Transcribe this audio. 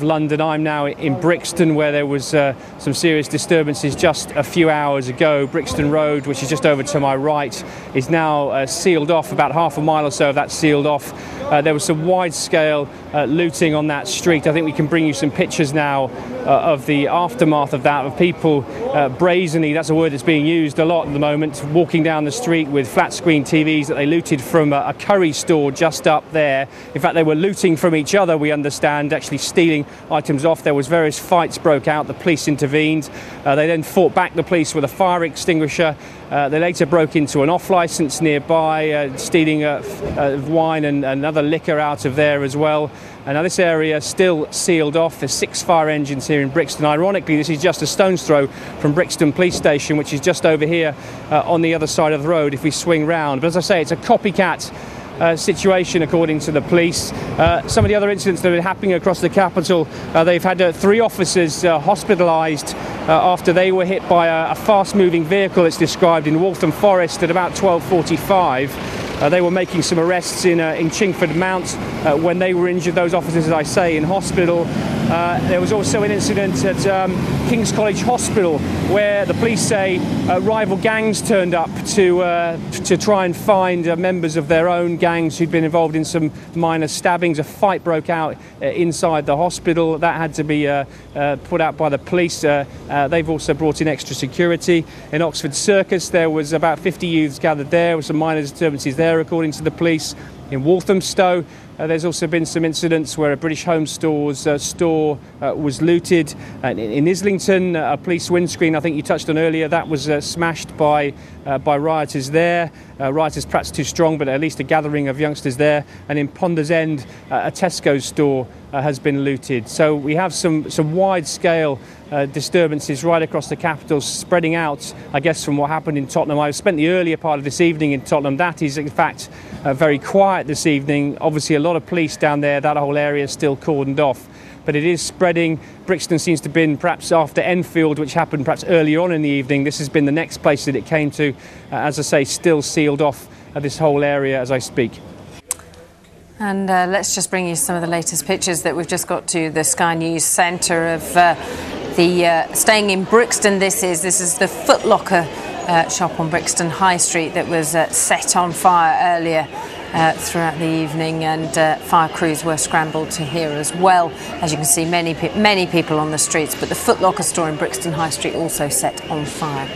London. I'm now in Brixton, where there was some serious disturbances just a few hours ago. Brixton Road, which is just over to my right, is now sealed off. About half a mile or so of that sealed off. There was some wide-scale looting on that street. I think we can bring you some pictures now of the aftermath of that, of people brazenly, that's a word that's being used a lot at the moment, walking down the street with flat-screen TVs that they looted from a curry store just up there. In fact, they were looting from each other, we understand, actually stealing items off. There was various fights broke out. The police intervened. They then fought back the police with a fire extinguisher. They later broke into an off-licence nearby, stealing wine and other liquor out of there as well. And now this area still sealed off. There's 6 fire engines here in Brixton. Ironically, this is just a stone's throw from Brixton Police Station, which is just over here on the other side of the road if we swing round. But as I say, it's a copycat situation according to the police. Some of the other incidents that have been happening across the capital, they've had 3 officers hospitalised after they were hit by a fast-moving vehicle, it's described, in Waltham Forest at about 12:45. They were making some arrests in Chingford Mount when they were injured, those officers, as I say, in hospital. There was also an incident at King's College Hospital where the police say rival gangs turned up to try and find members of their own gangs who'd been involved in some minor stabbings. A fight broke out inside the hospital. That had to be put out by the police. They've also brought in extra security. In Oxford Circus, there was about 50 youths gathered there with some minor disturbances there, according to the police. In Walthamstow, there's also been some incidents where a British Home Stores store was looted. In Islington, a police windscreen, I think you touched on earlier, that was smashed by rioters there. Rioters perhaps too strong, but at least a gathering of youngsters there. And in Ponders End, a Tesco store has been looted. So we have some wide-scale disturbances right across the capital, spreading out, I guess, from what happened in Tottenham. I've spent the earlier part of this evening in Tottenham. That is, in fact, very quiet this evening. Obviously, a lot of police down there. That whole area is still cordoned off. But it is spreading. Brixton seems to have been, perhaps after Enfield, which happened perhaps early on in the evening, this has been the next place that it came to. As I say, still sealed off this whole area as I speak. And let's just bring you some of the latest pictures that we've just got to the Sky News Centre of staying in Brixton. This is the Foot Locker shop on Brixton High Street that was set on fire earlier throughout the evening, and fire crews were scrambled to here as well. As you can see, many people on the streets, but the Foot Locker store in Brixton High Street also set on fire.